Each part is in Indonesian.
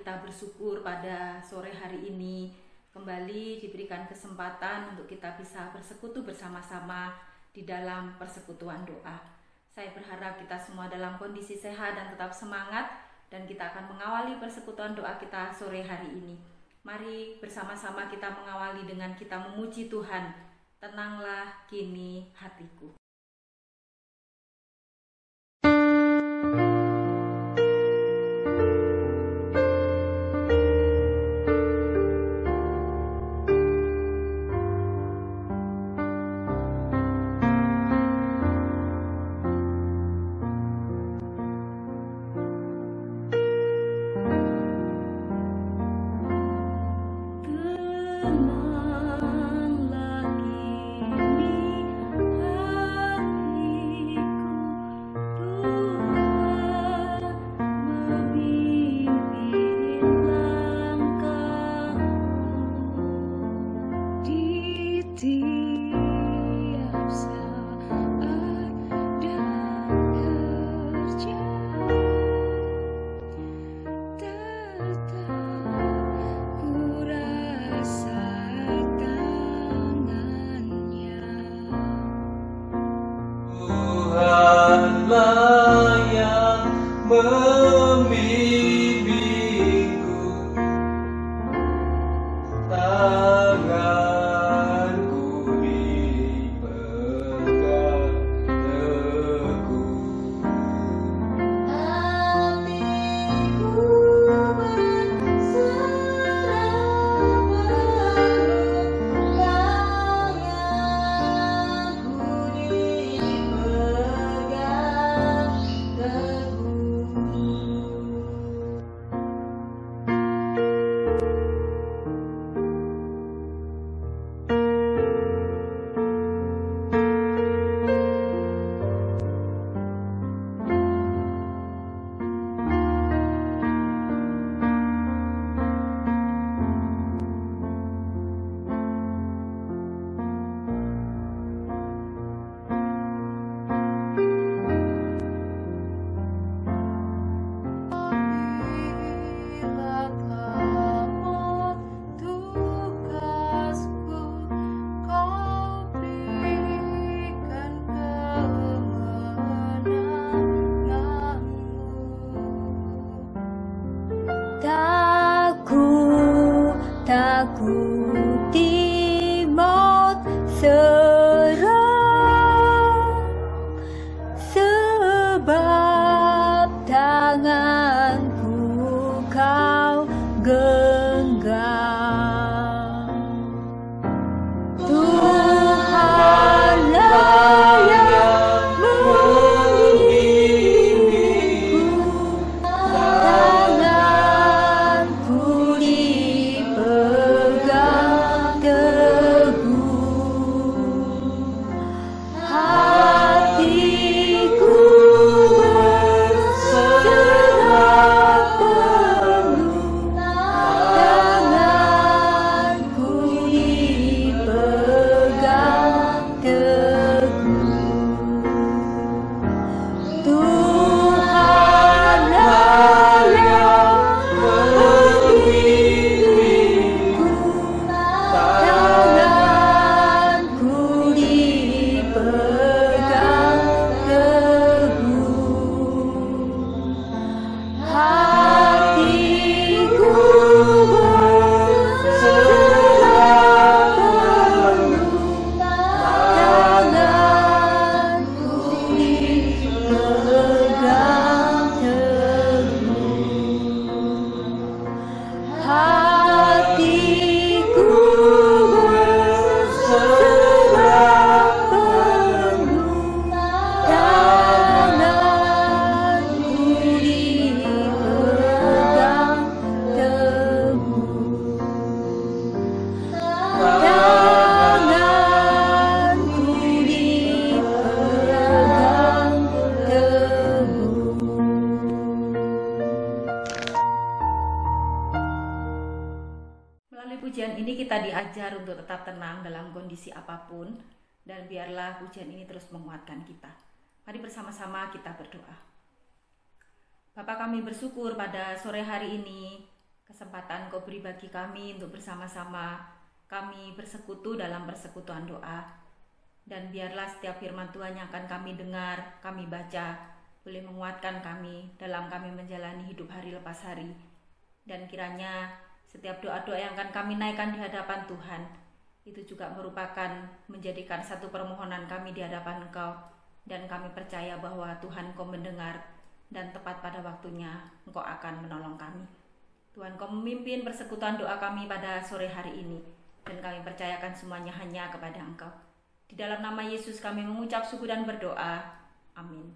kita bersyukur pada sore hari ini kembali diberikan kesempatan untuk kita bisa bersekutu bersama-sama di dalam persekutuan doa. Saya berharap kita semua dalam kondisi sehat dan tetap semangat, dan kita akan mengawali persekutuan doa kita sore hari ini. Mari bersama-sama kita mengawali dengan kita memuji Tuhan. Tenanglah kini hatiku. Takuti maut serang, sebab tanganku kau genggam. Tuhanlah yang membimbingku, tanganku dipegang teguh, hatiku berserah penuh, tanganku dipegang teguh. Tuhanlah yang membimbingku, tanganku dipegang teguh, hatiku berserah penuh, tanganku dipegang teguh, hatiku berserah penuh, tanganku dipegang teguh, tanganku dipegang teguh. Melalui pujian ini kita diajar untuk tetap tenang dalam kondisi apapun, dan biarlah pujian ini terus menguatkan kita. Mari bersama-sama kita berdoa. Bapa, kami bersyukur pada sore hari ini kesempatan Kau beri bagi kami untuk bersama-sama kami bersekutu dalam persekutuan doa. Dan biarlah setiap firman Tuhan yang akan kami dengar, kami baca, boleh menguatkan kami dalam kami menjalani hidup hari lepas hari. Dan kiranya setiap doa-doa yang akan kami naikkan di hadapan Tuhan, itu juga merupakan menjadikan satu permohonan kami di hadapan Engkau. Dan kami percaya bahwa Tuhan Kau mendengar, dan tepat pada waktunya Engkau akan menolong kami. Tuhan Kau memimpin persekutuan doa kami pada sore hari ini, dan kami percayakan semuanya hanya kepada Engkau. Di dalam nama Yesus kami mengucap syukur dan berdoa. Amin.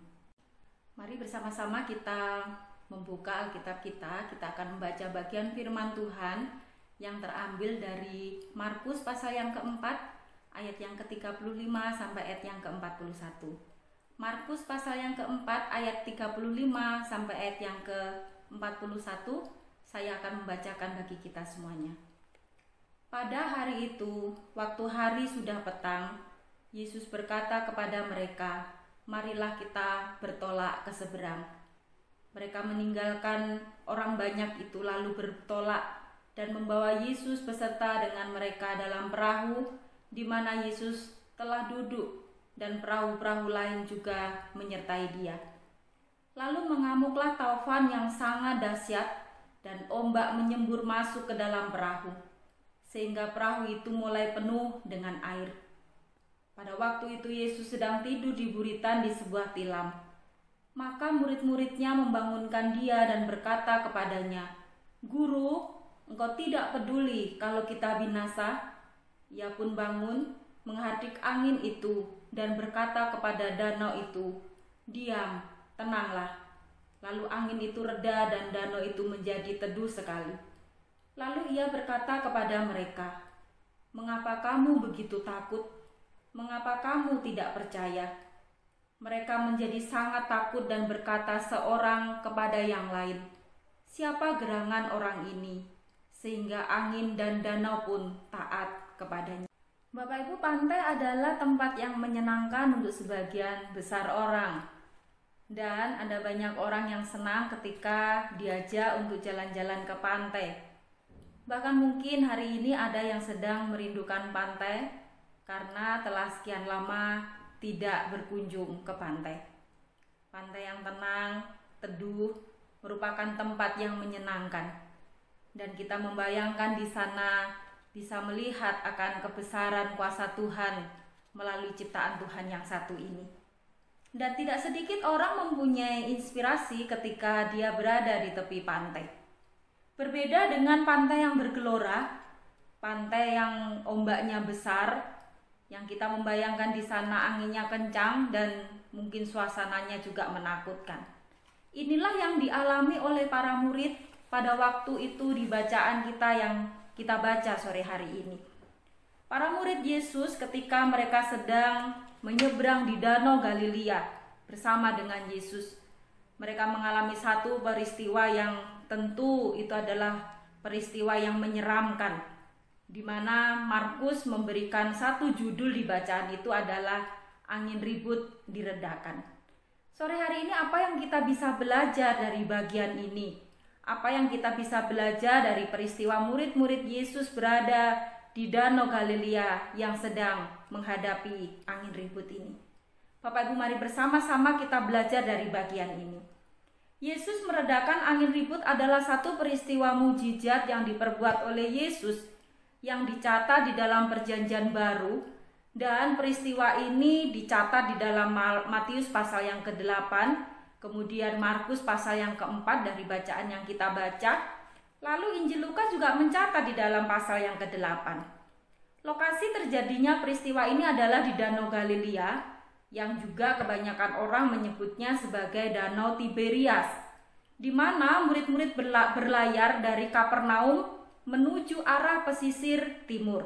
Mari bersama-sama kita membuka Alkitab kita. Kita akan membaca bagian firman Tuhan yang terambil dari Markus pasal yang keempat, ayat yang ke-35 sampai ayat yang ke-41. Markus pasal yang keempat, ayat 35 sampai ayat yang ke-41. Saya akan membacakan bagi kita semuanya. Pada hari itu, waktu hari sudah petang, Yesus berkata kepada mereka, "Marilah kita bertolak ke seberang." Mereka meninggalkan orang banyak itu lalu bertolak dan membawa Yesus beserta dengan mereka dalam perahu di mana Yesus telah duduk, dan perahu-perahu lain juga menyertai Dia. Lalu mengamuklah taufan yang sangat dahsyat, dan ombak menyembur masuk ke dalam perahu, sehingga perahu itu mulai penuh dengan air. Pada waktu itu Yesus sedang tidur di buritan di sebuah tilam. Maka murid-muridnya membangunkan Dia dan berkata kepadanya, "Guru, Engkau tidak peduli kalau kita binasa?" Ia pun bangun, menghardik angin itu, dan berkata kepada danau itu, "Diam, tenanglah." Lalu angin itu reda dan danau itu menjadi teduh sekali. Lalu Ia berkata kepada mereka, "Mengapa kamu begitu takut? Mengapa kamu tidak percaya?" Mereka menjadi sangat takut dan berkata seorang kepada yang lain, "Siapa gerangan orang ini, sehingga angin dan danau pun taat kepadanya?" Bapak Ibu, pantai adalah tempat yang menyenangkan untuk sebagian besar orang. Dan ada banyak orang yang senang ketika diajak untuk jalan-jalan ke pantai. Bahkan mungkin hari ini ada yang sedang merindukan pantai karena telah sekian lama tidak berkunjung ke pantai. Pantai yang tenang, teduh, merupakan tempat yang menyenangkan. Dan kita membayangkan di sana bisa melihat akan kebesaran kuasa Tuhan melalui ciptaan Tuhan yang satu ini. Dan tidak sedikit orang mempunyai inspirasi ketika dia berada di tepi pantai. Berbeda dengan pantai yang bergelora, pantai yang ombaknya besar, yang kita membayangkan di sana anginnya kencang dan mungkin suasananya juga menakutkan. Inilah yang dialami oleh para murid pada waktu itu di bacaan kita yang kita baca sore hari ini. Para murid Yesus ketika mereka sedang menyeberang di Danau Galilea bersama dengan Yesus, mereka mengalami satu peristiwa yang tentu itu adalah peristiwa yang menyeramkan, di mana Markus memberikan satu judul di bacaan itu adalah angin ribut diredakan. Sore hari ini apa yang kita bisa belajar dari bagian ini? Apa yang kita bisa belajar dari peristiwa murid-murid Yesus berada di Danau Galilea yang sedang menghadapi angin ribut ini? Bapak Ibu, mari bersama-sama kita belajar dari bagian ini. Yesus meredakan angin ribut adalah satu peristiwa mujizat yang diperbuat oleh Yesus yang dicatat di dalam Perjanjian Baru, dan peristiwa ini dicatat di dalam Matius pasal yang ke-8, kemudian Markus pasal yang ke-4 dari bacaan yang kita baca, lalu Injil Lukas juga mencatat di dalam pasal yang ke-8. Lokasi terjadinya peristiwa ini adalah di Danau Galilea, yang juga kebanyakan orang menyebutnya sebagai Danau Tiberias, di mana murid-murid berlayar dari Kapernaum menuju arah pesisir timur.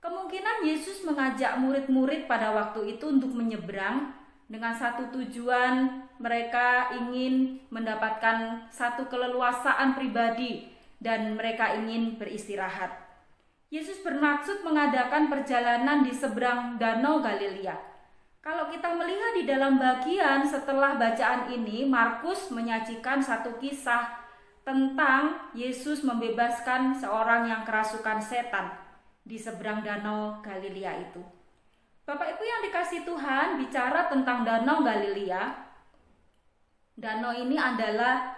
Kemungkinan Yesus mengajak murid-murid pada waktu itu untuk menyeberang dengan satu tujuan, mereka ingin mendapatkan satu keleluasaan pribadi dan mereka ingin beristirahat. Yesus bermaksud mengadakan perjalanan di seberang Danau Galilea. Kalau kita melihat di dalam bagian setelah bacaan ini, Markus menyajikan satu kisah tentang Yesus membebaskan seorang yang kerasukan setan di seberang danau Galilea itu. Bapak Ibu yang dikasihi Tuhan, bicara tentang danau Galilea. Danau ini adalah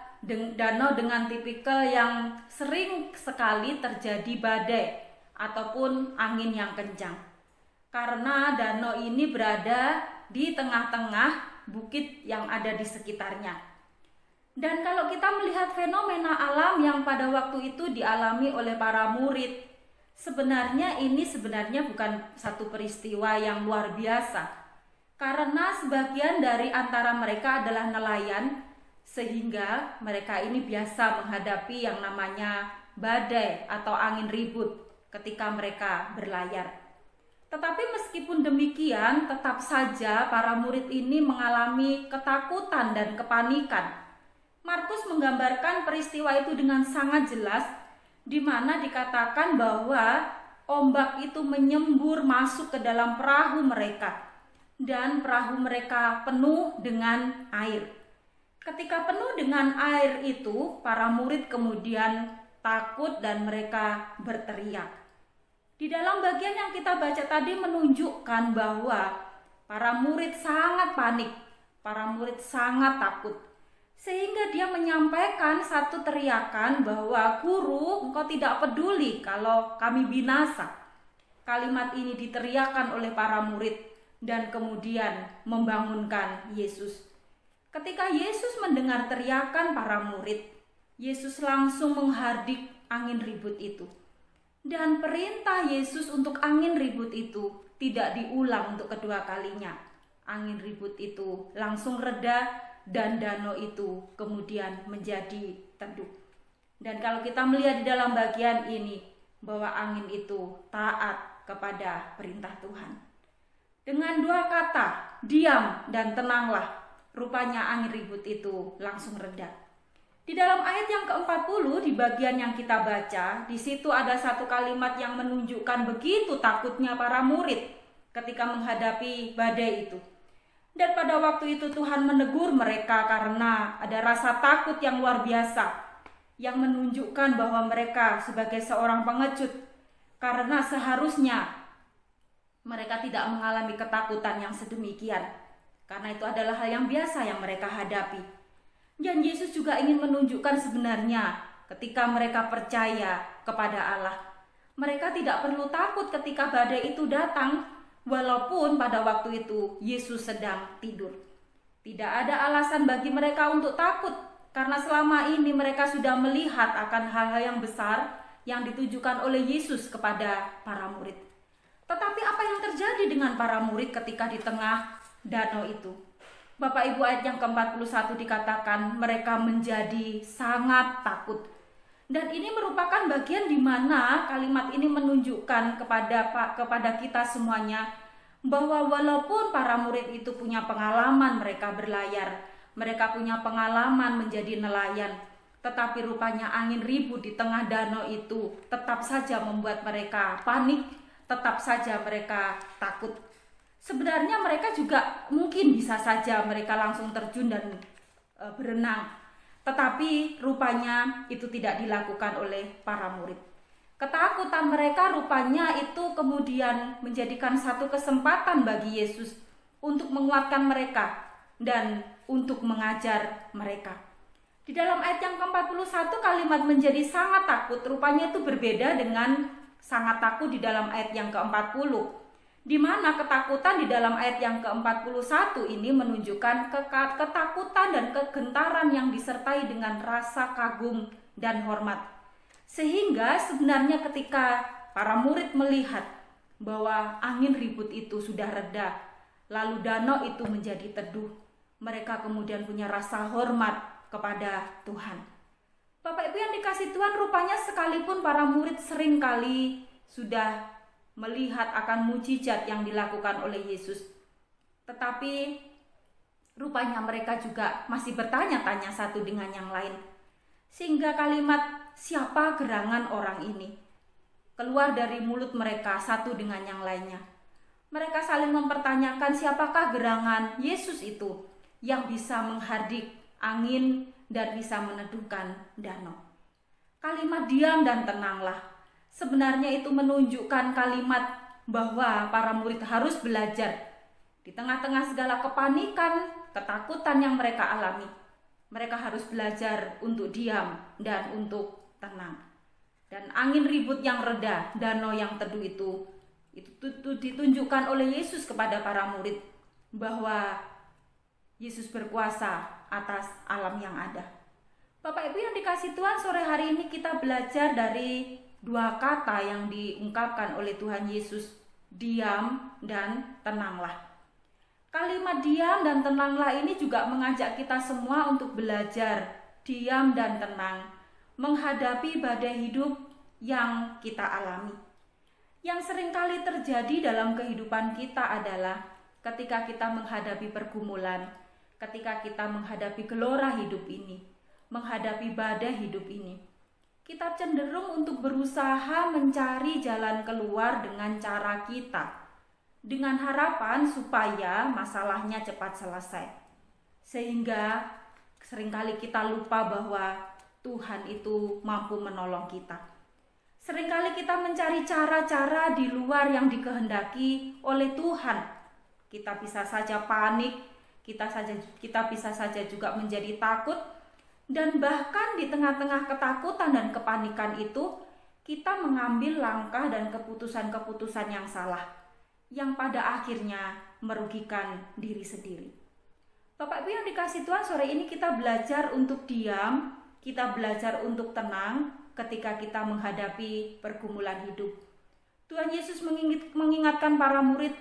danau dengan tipikal yang sering sekali terjadi badai ataupun angin yang kencang. Karena danau ini berada di tengah-tengah bukit yang ada di sekitarnya. Dan kalau kita melihat fenomena alam yang pada waktu itu dialami oleh para murid, sebenarnya bukan satu peristiwa yang luar biasa. Karena sebagian dari antara mereka adalah nelayan, sehingga mereka ini biasa menghadapi yang namanya badai atau angin ribut ketika mereka berlayar. Tetapi meskipun demikian, tetap saja para murid ini mengalami ketakutan dan kepanikan. Markus menggambarkan peristiwa itu dengan sangat jelas, di mana dikatakan bahwa ombak itu menyembur masuk ke dalam perahu mereka. Dan perahu mereka penuh dengan air. Ketika penuh dengan air itu, para murid kemudian takut dan mereka berteriak. Di dalam bagian yang kita baca tadi menunjukkan bahwa para murid sangat panik, para murid sangat takut. Sehingga dia menyampaikan satu teriakan bahwa, "Guru, engkau tidak peduli kalau kami binasa." Kalimat ini diteriakkan oleh para murid dan kemudian membangunkan Yesus. Ketika Yesus mendengar teriakan para murid, Yesus langsung menghardik angin ribut itu. Dan perintah Yesus untuk angin ribut itu tidak diulang untuk kedua kalinya. Angin ribut itu langsung reda dan danau itu kemudian menjadi teduh. Dan kalau kita melihat di dalam bagian ini, bahwa angin itu taat kepada perintah Tuhan. Dengan dua kata, diam dan tenanglah, rupanya angin ribut itu langsung reda. Di dalam ayat yang ke-40 di bagian yang kita baca, di situ ada satu kalimat yang menunjukkan begitu takutnya para murid ketika menghadapi badai itu. Dan pada waktu itu Tuhan menegur mereka karena ada rasa takut yang luar biasa, yang menunjukkan bahwa mereka sebagai seorang pengecut, karena seharusnya mereka tidak mengalami ketakutan yang sedemikian, karena itu adalah hal yang biasa yang mereka hadapi. Dan Yesus juga ingin menunjukkan sebenarnya ketika mereka percaya kepada Allah, mereka tidak perlu takut ketika badai itu datang, walaupun pada waktu itu Yesus sedang tidur. Tidak ada alasan bagi mereka untuk takut, karena selama ini mereka sudah melihat akan hal-hal yang besar yang ditujukan oleh Yesus kepada para murid. Tetapi apa yang terjadi dengan para murid ketika di tengah danau itu? Bapak Ibu, ayat yang ke-41 dikatakan mereka menjadi sangat takut. Dan ini merupakan bagian di mana kalimat ini menunjukkan kepada kita semuanya bahwa walaupun para murid itu punya pengalaman mereka berlayar, mereka punya pengalaman menjadi nelayan, tetapi rupanya angin ribut di tengah danau itu tetap saja membuat mereka panik, tetap saja mereka takut. Sebenarnya mereka juga mungkin bisa saja mereka langsung terjun dan berenang, tetapi rupanya itu tidak dilakukan oleh para murid. Ketakutan mereka rupanya itu kemudian menjadikan satu kesempatan bagi Yesus untuk menguatkan mereka dan untuk mengajar mereka. Di dalam ayat yang ke-41 kalimat menjadi sangat takut rupanya itu berbeda dengan sangat takut di dalam ayat yang ke-40, di mana ketakutan di dalam ayat yang ke-41 ini menunjukkan ketakutan dan kegentaran yang disertai dengan rasa kagum dan hormat. Sehingga sebenarnya ketika para murid melihat bahwa angin ribut itu sudah reda, lalu danau itu menjadi teduh, mereka kemudian punya rasa hormat kepada Tuhan. Bapak Ibu yang dikasihi Tuhan, rupanya sekalipun para murid seringkali sudah melihat akan mukjizat yang dilakukan oleh Yesus, tetapi rupanya mereka juga masih bertanya-tanya satu dengan yang lain. Sehingga kalimat siapa gerangan orang ini keluar dari mulut mereka satu dengan yang lainnya. Mereka saling mempertanyakan siapakah gerangan Yesus itu yang bisa menghardik angin dan bisa meneduhkan danau. Kalimat diam dan tenanglah, sebenarnya itu menunjukkan kalimat bahwa para murid harus belajar di tengah-tengah segala kepanikan, ketakutan yang mereka alami. Mereka harus belajar untuk diam dan untuk tenang. Dan angin ribut yang reda, danau yang teduh itu ditunjukkan oleh Yesus kepada para murid bahwa Yesus berkuasa atas alam yang ada. Bapak Ibu yang dikasihi Tuhan, sore hari ini kita belajar dari dua kata yang diungkapkan oleh Tuhan Yesus, diam dan tenanglah. Kalimat diam dan tenanglah ini juga mengajak kita semua untuk belajar diam dan tenang menghadapi badai hidup yang kita alami. Yang seringkali terjadi dalam kehidupan kita adalah ketika kita menghadapi pergumulan, ketika kita menghadapi gelora hidup ini, menghadapi badai hidup ini, kita cenderung untuk berusaha mencari jalan keluar dengan cara kita, dengan harapan supaya masalahnya cepat selesai. Sehingga seringkali kita lupa bahwa Tuhan itu mampu menolong kita. Seringkali kita mencari cara-cara di luar yang dikehendaki oleh Tuhan. Kita bisa saja panik, kita bisa saja juga menjadi takut, dan bahkan di tengah-tengah ketakutan dan kepanikan itu, kita mengambil langkah dan keputusan-keputusan yang salah, yang pada akhirnya merugikan diri sendiri. Bapak Ibu yang dikasihi Tuhan, sore ini kita belajar untuk diam, kita belajar untuk tenang ketika kita menghadapi pergumulan hidup. Tuhan Yesus mengingatkan para murid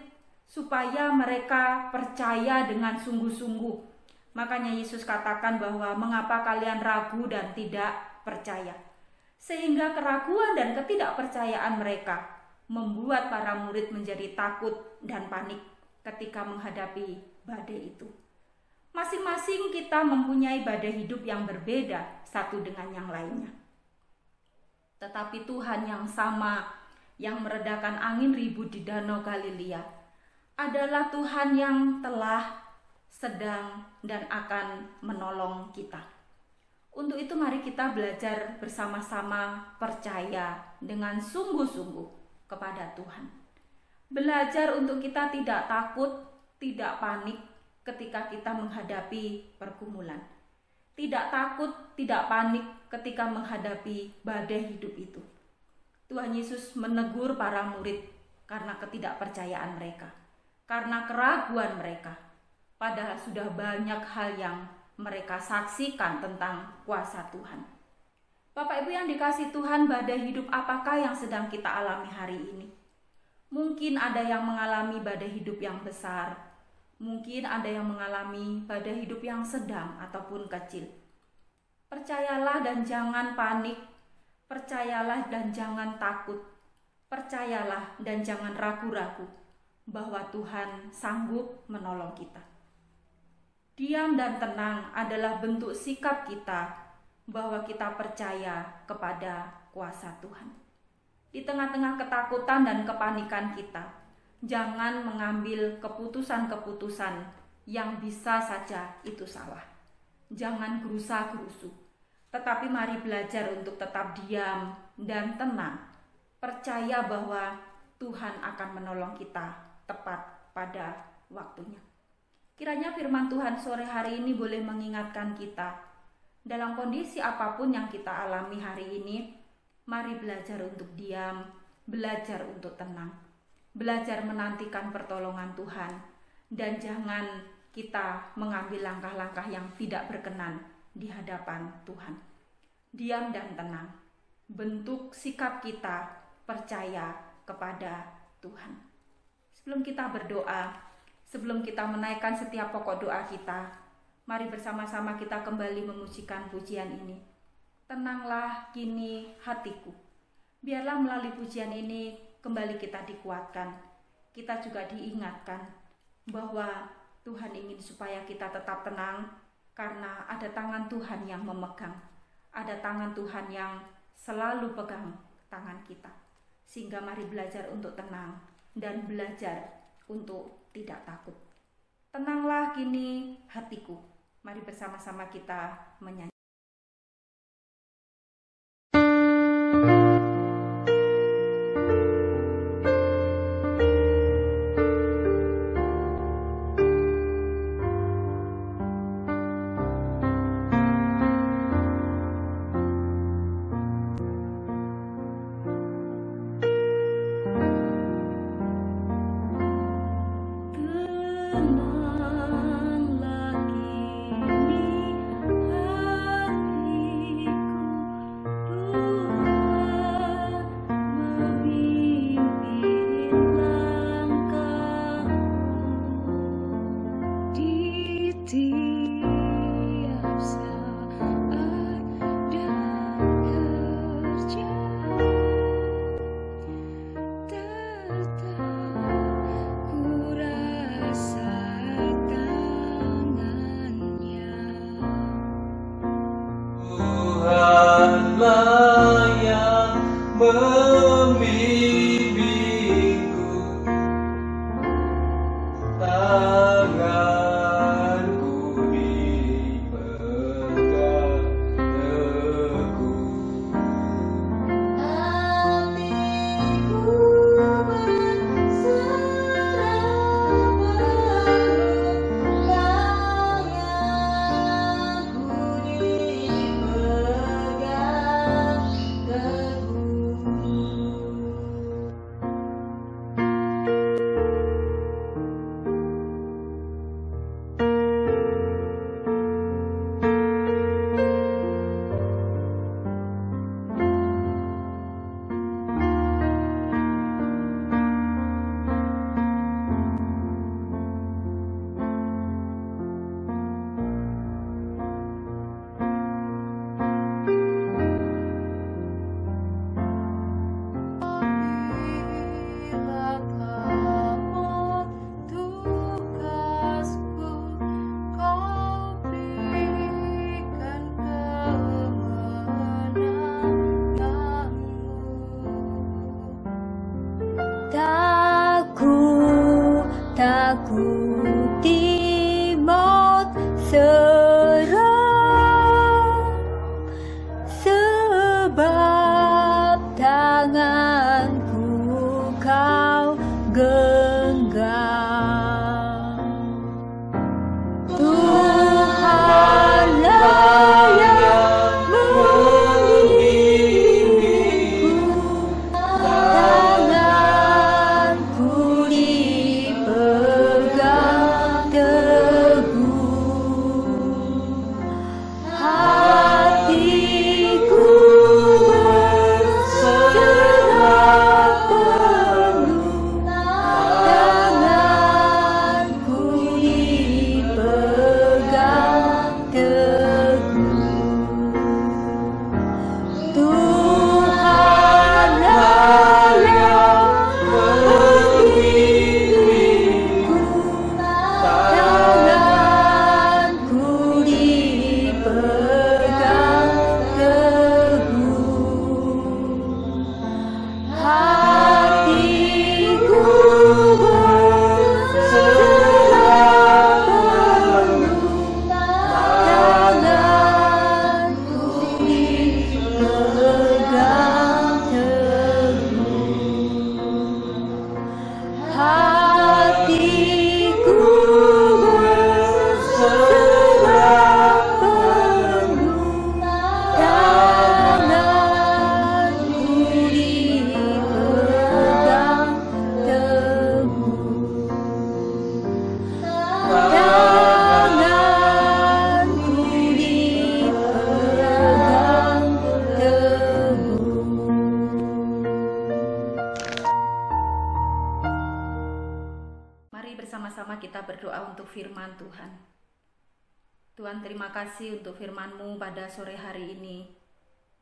supaya mereka percaya dengan sungguh-sungguh. Makanya Yesus katakan bahwa mengapa kalian ragu dan tidak percaya. Sehingga keraguan dan ketidakpercayaan mereka membuat para murid menjadi takut dan panik ketika menghadapi badai itu. Masing-masing kita mempunyai badai hidup yang berbeda satu dengan yang lainnya. Tetapi Tuhan yang sama yang meredakan angin ribut di Danau Galilea adalah Tuhan yang telah, sedang, dan akan menolong kita. Untuk itu mari kita belajar bersama-sama percaya dengan sungguh-sungguh kepada Tuhan. Belajar untuk kita tidak takut, tidak panik ketika kita menghadapi pergumulan. Tidak takut, tidak panik ketika menghadapi badai hidup itu. Tuhan Yesus menegur para murid karena ketidakpercayaan mereka, karena keraguan mereka. Padahal sudah banyak hal yang mereka saksikan tentang kuasa Tuhan. Bapak Ibu yang dikasihi Tuhan, badai hidup apakah yang sedang kita alami hari ini? Mungkin ada yang mengalami badai hidup yang besar. Mungkin ada yang mengalami badai hidup yang sedang ataupun kecil. Percayalah dan jangan panik. Percayalah dan jangan takut. Percayalah dan jangan ragu-ragu bahwa Tuhan sanggup menolong kita. Diam dan tenang adalah bentuk sikap kita bahwa kita percaya kepada kuasa Tuhan. Di tengah-tengah ketakutan dan kepanikan kita, jangan mengambil keputusan-keputusan yang bisa saja itu salah. Jangan gerusa-gerusu, tetapi mari belajar untuk tetap diam dan tenang. Percaya bahwa Tuhan akan menolong kita tepat pada waktunya. Kiranya firman Tuhan sore hari ini boleh mengingatkan kita dalam kondisi apapun yang kita alami hari ini. Mari belajar untuk diam, belajar untuk tenang, belajar menantikan pertolongan Tuhan, dan jangan kita mengambil langkah-langkah yang tidak berkenan di hadapan Tuhan. Diam dan tenang, bentuk sikap kita percaya kepada Tuhan. Sebelum kita berdoa, sebelum kita menaikkan setiap pokok doa kita, mari bersama-sama kita kembali memujikan pujian ini. Tenanglah kini hatiku. Biarlah melalui pujian ini kembali kita dikuatkan. Kita juga diingatkan bahwa Tuhan ingin supaya kita tetap tenang karena ada tangan Tuhan yang memegang. Ada tangan Tuhan yang selalu pegang tangan kita. Sehingga mari belajar untuk tenang dan belajar untuk tidak takut. Tenanglah kini hatiku. Mari bersama-sama kita menyanyi. takuti maut seram, sebab tanganku kau genggam. Tuhanlah yang membimbingku, tanganku dipegang teguh, hatiku berserah penuh, tanganku dipegang teguh. Tuhanlah yang membimbingku, tanganku dipegang teguh, hatiku berserah penuh, tanganku dipegang teguh, hatiku berserah penuh, tanganku dipegang teguh, tanganku dipegang teguh. Mari bersama-sama kita berdoa untuk firman Tuhan. Tuhan, terima kasih untuk firman-Mu pada sore hari ini,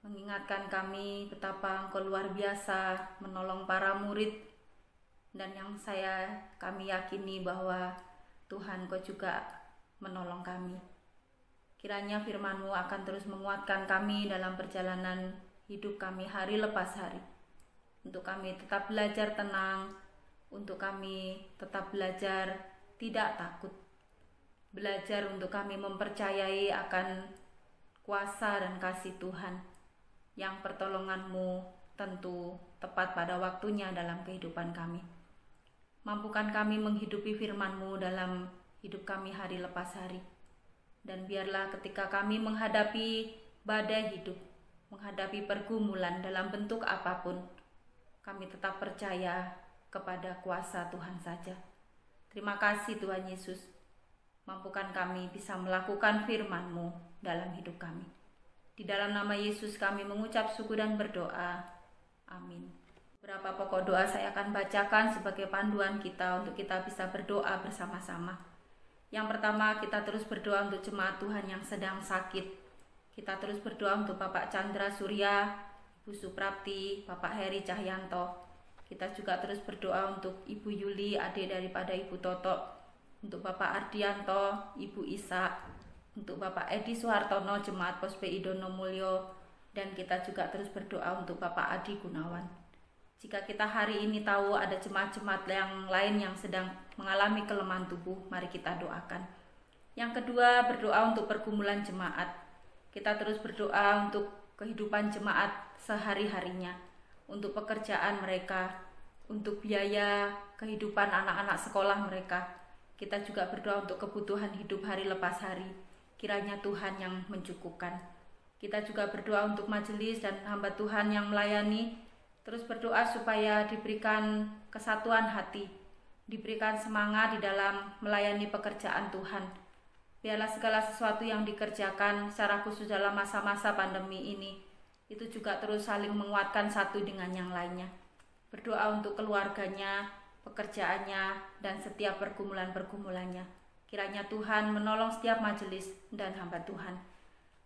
mengingatkan kami betapa Engkau luar biasa menolong para murid, dan yang kami yakini bahwa Tuhan Engkau juga menolong kami. Kiranya firman-Mu akan terus menguatkan kami dalam perjalanan hidup kami hari lepas hari, untuk kami tetap belajar tenang, untuk kami tetap belajar tidak takut, belajar untuk kami mempercayai akan kuasa dan kasih Tuhan, yang pertolongan-Mu tentu tepat pada waktunya dalam kehidupan kami. Mampukan kami menghidupi firman-Mu dalam hidup kami hari lepas hari, dan biarlah ketika kami menghadapi badai hidup, menghadapi pergumulan dalam bentuk apapun, kami tetap percaya kepada kuasa Tuhan saja. Terima kasih Tuhan Yesus, mampukan kami bisa melakukan firman-Mu dalam hidup kami. Di dalam nama Yesus kami mengucap syukur dan berdoa. Amin. Beberapa pokok doa saya akan bacakan sebagai panduan kita untuk kita bisa berdoa bersama-sama. Yang pertama, kita terus berdoa untuk jemaat Tuhan yang sedang sakit. Kita terus berdoa untuk Bapak Chandra Surya, Ibu Suprapti, Bapak Heri Cahyanto. Kita juga terus berdoa untuk Ibu Yuli, adik daripada Ibu Toto, untuk Bapak Ardianto, Ibu Isa, untuk Bapak Edi Suhartono, Jemaat Pos PI Dono Mulyo, dan kita juga terus berdoa untuk Bapak Adi Gunawan. Jika kita hari ini tahu ada jemaat-jemaat yang lain yang sedang mengalami kelemahan tubuh, mari kita doakan. Yang kedua, berdoa untuk pergumulan jemaat. Kita terus berdoa untuk kehidupan jemaat sehari-harinya, untuk pekerjaan mereka, untuk biaya kehidupan anak-anak sekolah mereka. Kita juga berdoa untuk kebutuhan hidup hari lepas hari. Kiranya Tuhan yang mencukupkan. Kita juga berdoa untuk majelis dan hamba Tuhan yang melayani. Terus berdoa supaya diberikan kesatuan hati, diberikan semangat di dalam melayani pekerjaan Tuhan. Biarlah segala sesuatu yang dikerjakan secara khusus dalam masa-masa pandemi ini, itu juga terus saling menguatkan satu dengan yang lainnya. Berdoa untuk keluarganya, pekerjaannya, dan setiap pergumulan-pergumulannya. Kiranya Tuhan menolong setiap majelis dan hamba Tuhan.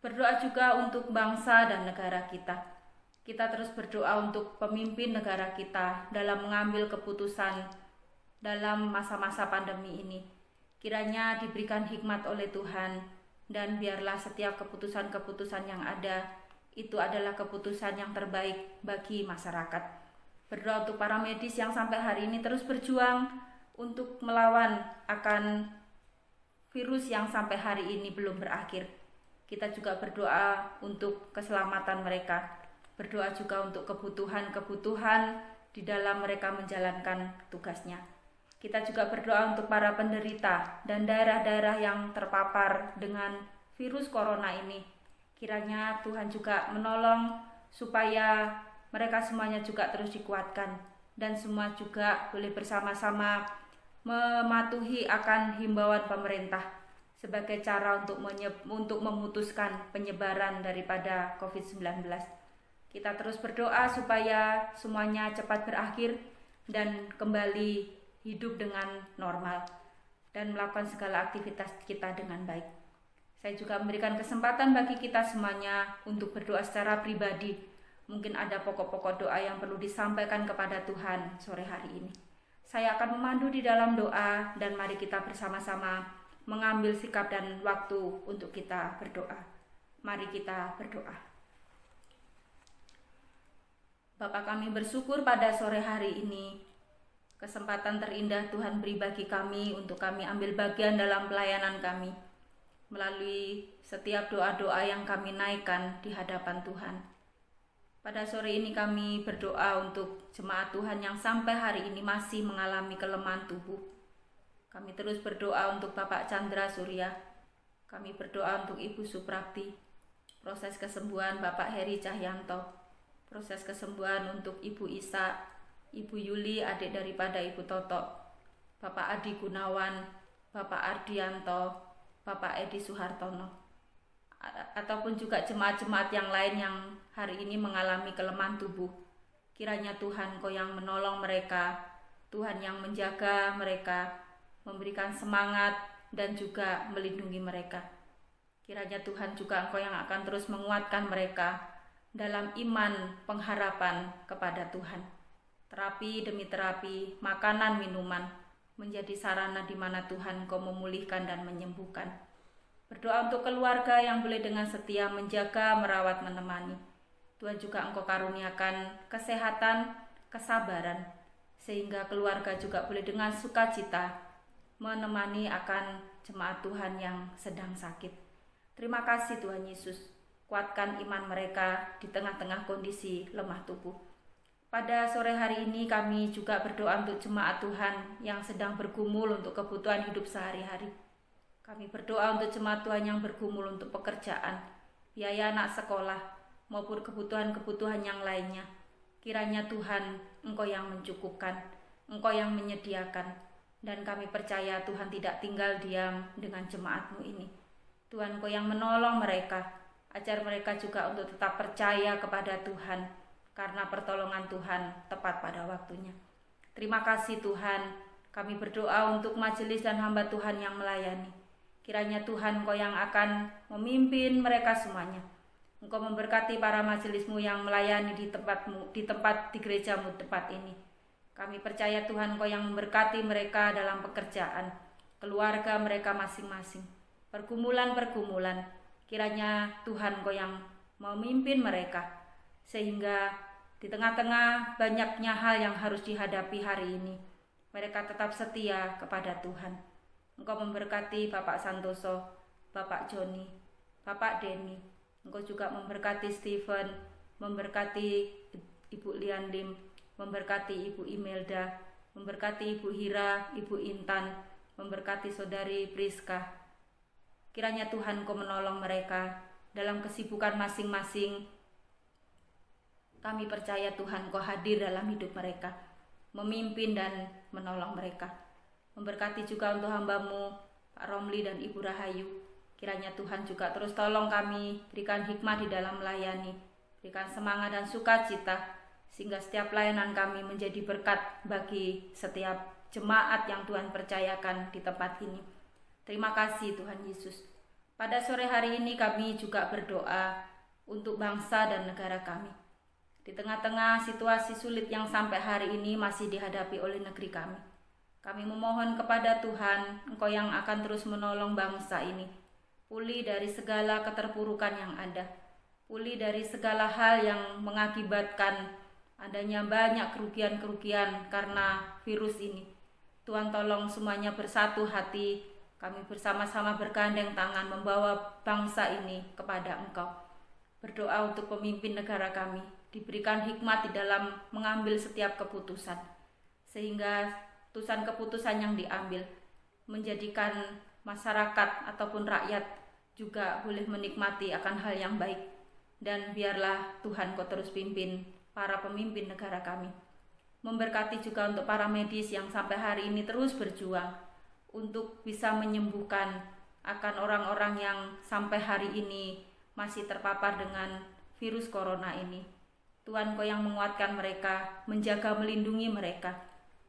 Berdoa juga untuk bangsa dan negara kita. Kita terus berdoa untuk pemimpin negara kita dalam mengambil keputusan dalam masa-masa pandemi ini. Kiranya diberikan hikmat oleh Tuhan, dan biarlah setiap keputusan-keputusan yang ada itu adalah keputusan yang terbaik bagi masyarakat. Berdoa untuk para medis yang sampai hari ini terus berjuang untuk melawan akan virus yang sampai hari ini belum berakhir. Kita juga berdoa untuk keselamatan mereka. Berdoa juga untuk kebutuhan-kebutuhan di dalam mereka menjalankan tugasnya. Kita juga berdoa untuk para penderita dan daerah-daerah yang terpapar dengan virus corona ini. Kiranya Tuhan juga menolong supaya mereka semuanya juga terus dikuatkan dan semua juga boleh bersama-sama mematuhi akan himbauan pemerintah sebagai cara untuk memutuskan penyebaran daripada COVID-19. Kita terus berdoa supaya semuanya cepat berakhir dan kembali hidup dengan normal dan melakukan segala aktivitas kita dengan baik. Saya juga memberikan kesempatan bagi kita semuanya untuk berdoa secara pribadi. Mungkin ada pokok-pokok doa yang perlu disampaikan kepada Tuhan sore hari ini. Saya akan memandu di dalam doa dan mari kita bersama-sama mengambil sikap dan waktu untuk kita berdoa. Mari kita berdoa. Bapa, kami bersyukur pada sore hari ini. Kesempatan terindah Tuhan beri bagi kami untuk kami ambil bagian dalam pelayanan kami. Melalui setiap doa-doa yang kami naikkan di hadapan Tuhan. Pada sore ini kami berdoa untuk jemaat Tuhan yang sampai hari ini masih mengalami kelemahan tubuh. Kami terus berdoa untuk Bapak Chandra Surya. Kami berdoa untuk Ibu Suprapti. Proses kesembuhan Bapak Heri Cahyanto. Proses kesembuhan untuk Ibu Isa, Ibu Yuli, adik daripada Ibu Toto, Bapak Adi Gunawan, Bapak Ardianto, Bapak Edi Suhartono, ataupun juga jemaat-jemaat yang lain yang hari ini mengalami kelemahan tubuh. Kiranya Tuhan Engkau yang menolong mereka, Tuhan yang menjaga mereka, memberikan semangat dan juga melindungi mereka. Kiranya Tuhan juga Engkau yang akan terus menguatkan mereka dalam iman pengharapan kepada Tuhan. Terapi demi terapi, makanan, minuman menjadi sarana di mana Tuhan Engkau memulihkan dan menyembuhkan. Berdoa untuk keluarga yang boleh dengan setia menjaga, merawat, menemani. Tuhan juga Engkau karuniakan kesehatan, kesabaran, sehingga keluarga juga boleh dengan sukacita menemani akan jemaat Tuhan yang sedang sakit. Terima kasih Tuhan Yesus. Kuatkan iman mereka di tengah-tengah kondisi lemah tubuh. Pada sore hari ini kami juga berdoa untuk jemaat Tuhan yang sedang bergumul untuk kebutuhan hidup sehari-hari. Kami berdoa untuk jemaat Tuhan yang bergumul untuk pekerjaan, biaya anak sekolah, maupun kebutuhan-kebutuhan yang lainnya. Kiranya Tuhan Engkau yang mencukupkan, Engkau yang menyediakan, dan kami percaya Tuhan tidak tinggal diam dengan jemaat-Mu ini. Tuhan Engkau yang menolong mereka, ajar mereka juga untuk tetap percaya kepada Tuhan, karena pertolongan Tuhan tepat pada waktunya. Terima kasih Tuhan, kami berdoa untuk majelis dan hamba Tuhan yang melayani. Kiranya Tuhan Engkau yang akan memimpin mereka semuanya. Engkau memberkati para majelis-Mu yang melayani di tempat di gereja-Mu tempat ini. Kami percaya Tuhan Engkau yang memberkati mereka dalam pekerjaan, keluarga mereka masing-masing, pergumulan-pergumulan. Kiranya Tuhan Engkau yang memimpin mereka, sehingga di tengah-tengah banyaknya hal yang harus dihadapi hari ini, mereka tetap setia kepada Tuhan. Engkau memberkati Bapak Santoso, Bapak Joni, Bapak Denny. Engkau juga memberkati Stephen, memberkati Ibu Lian Lim, memberkati Ibu Imelda, memberkati Ibu Hira, Ibu Intan, memberkati Saudari Priska. Kiranya Tuhan Engkau menolong mereka dalam kesibukan masing-masing. Kami percaya Tuhan Engkau hadir dalam hidup mereka, memimpin dan menolong mereka. Memberkati juga untuk hamba-Mu, Pak Romli dan Ibu Rahayu. Kiranya Tuhan juga terus tolong kami, berikan hikmat di dalam melayani, berikan semangat dan sukacita, sehingga setiap pelayanan kami menjadi berkat bagi setiap jemaat yang Tuhan percayakan di tempat ini. Terima kasih Tuhan Yesus. Pada sore hari ini kami juga berdoa untuk bangsa dan negara kami. Di tengah-tengah situasi sulit yang sampai hari ini masih dihadapi oleh negeri kami. Kami memohon kepada Tuhan, Engkau yang akan terus menolong bangsa ini. Pulih dari segala keterpurukan yang ada. Pulih dari segala hal yang mengakibatkan adanya banyak kerugian-kerugian karena virus ini. Tuhan tolong semuanya bersatu hati, kami bersama-sama bergandeng tangan membawa bangsa ini kepada Engkau. Berdoa untuk pemimpin negara kami, diberikan hikmat di dalam mengambil setiap keputusan, sehingga keputusan yang diambil menjadikan masyarakat ataupun rakyat juga boleh menikmati akan hal yang baik. Dan biarlah Tuhan Kau terus pimpin para pemimpin negara kami. Memberkati juga untuk para medis yang sampai hari ini terus berjuang untuk bisa menyembuhkan akan orang-orang yang sampai hari ini masih terpapar dengan virus corona ini. Tuhan Engkau yang menguatkan mereka, menjaga melindungi mereka.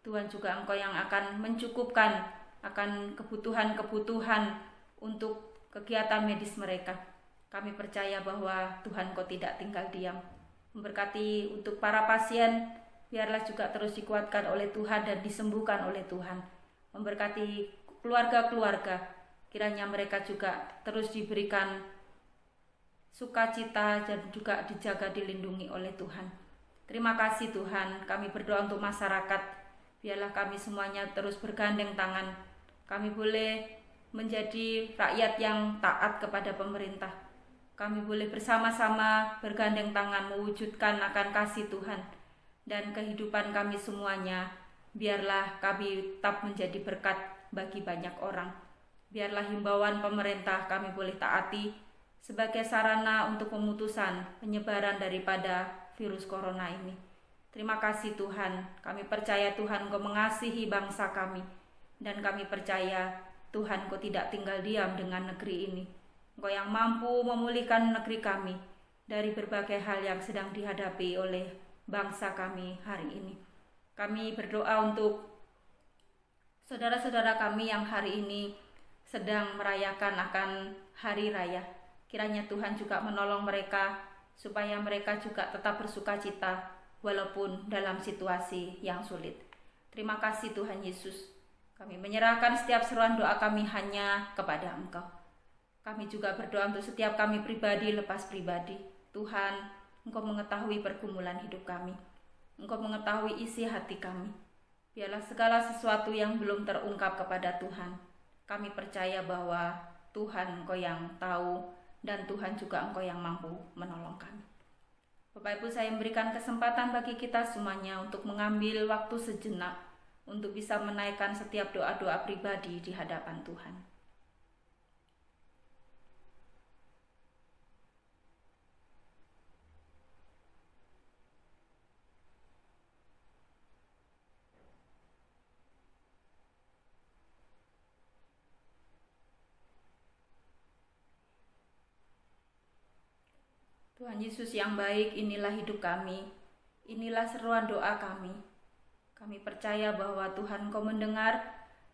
Tuhan juga Engkau yang akan mencukupkan akan kebutuhan-kebutuhan untuk kegiatan medis mereka. Kami percaya bahwa Tuhan Engkau tidak tinggal diam. Memberkati untuk para pasien, biarlah juga terus dikuatkan oleh Tuhan dan disembuhkan oleh Tuhan. Memberkati keluarga-keluarga, kiranya mereka juga terus diberikan sukacita dan juga dijaga dilindungi oleh Tuhan. Terima kasih Tuhan, kami berdoa untuk masyarakat, biarlah kami semuanya terus bergandeng tangan. Kami boleh menjadi rakyat yang taat kepada pemerintah. Kami boleh bersama-sama bergandeng tangan mewujudkan akan kasih Tuhan. Dan kehidupan kami semuanya, biarlah kami tetap menjadi berkat bagi banyak orang. Biarlah himbauan pemerintah kami boleh taati sebagai sarana untuk pemutusan penyebaran daripada virus corona ini. Terima kasih Tuhan, kami percaya Tuhan Engkau mengasihi bangsa kami, dan kami percaya Tuhan Engkau tidak tinggal diam dengan negeri ini. Engkau yang mampu memulihkan negeri kami dari berbagai hal yang sedang dihadapi oleh bangsa kami hari ini. Kami berdoa untuk saudara-saudara kami yang hari ini sedang merayakan akan hari raya. Kiranya Tuhan juga menolong mereka supaya mereka juga tetap bersukacita walaupun dalam situasi yang sulit. Terima kasih Tuhan Yesus. Kami menyerahkan setiap seruan doa kami hanya kepada Engkau. Kami juga berdoa untuk setiap kami pribadi lepas pribadi. Tuhan, Engkau mengetahui pergumulan hidup kami. Engkau mengetahui isi hati kami. Biarlah segala sesuatu yang belum terungkap kepada Tuhan, kami percaya bahwa Tuhan Engkau yang tahu dan Tuhan juga Engkau yang mampu menolong kami. Bapak Ibu, saya memberikan kesempatan bagi kita semuanya untuk mengambil waktu sejenak untuk bisa menaikkan setiap doa-doa pribadi di hadapan Tuhan. Tuhan Yesus yang baik, inilah hidup kami, inilah seruan doa kami. Kami percaya bahwa Tuhan Engkau mendengar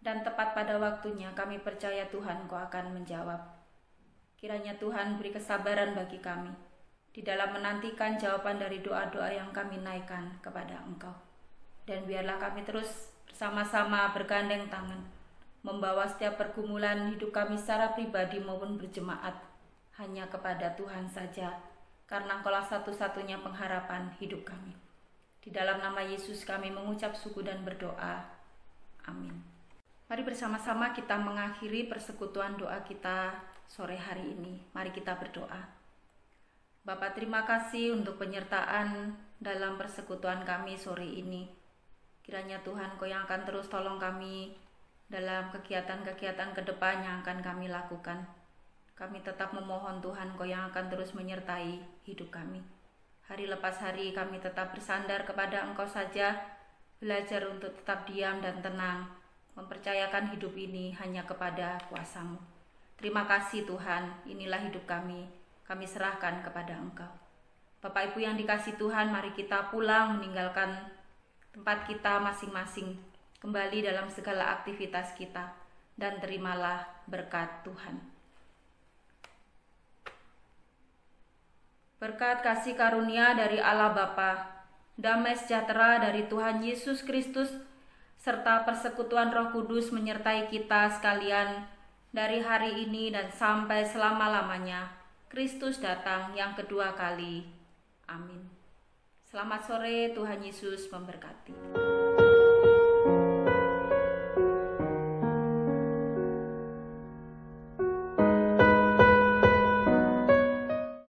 dan tepat pada waktunya kami percaya Tuhan Engkau akan menjawab. Kiranya Tuhan beri kesabaran bagi kami di dalam menantikan jawaban dari doa-doa yang kami naikkan kepada Engkau. Dan biarlah kami terus bersama-sama bergandeng tangan, membawa setiap pergumulan hidup kami secara pribadi maupun berjemaat hanya kepada Tuhan saja, karena Engkaulah satu-satunya pengharapan hidup kami. Di dalam nama Yesus kami mengucap syukur dan berdoa. Amin. Mari bersama-sama kita mengakhiri persekutuan doa kita sore hari ini. Mari kita berdoa. Bapa, terima kasih untuk penyertaan dalam persekutuan kami sore ini. Kiranya Tuhan Kau yang akan terus tolong kami dalam kegiatan-kegiatan ke depan yang akan kami lakukan. Kami tetap memohon Tuhan Kau yang akan terus menyertai hidup kami. Hari lepas hari kami tetap bersandar kepada Engkau saja, belajar untuk tetap diam dan tenang, mempercayakan hidup ini hanya kepada kuasa-Mu. Terima kasih Tuhan, inilah hidup kami serahkan kepada Engkau. Bapak Ibu yang dikasihi Tuhan, mari kita pulang meninggalkan tempat kita masing-masing, kembali dalam segala aktivitas kita, dan terimalah berkat Tuhan. Berkat kasih karunia dari Allah Bapa, damai sejahtera dari Tuhan Yesus Kristus, serta persekutuan Roh Kudus menyertai kita sekalian dari hari ini dan sampai selama-lamanya. Kristus datang yang kedua kali. Amin. Selamat sore, Tuhan Yesus memberkati.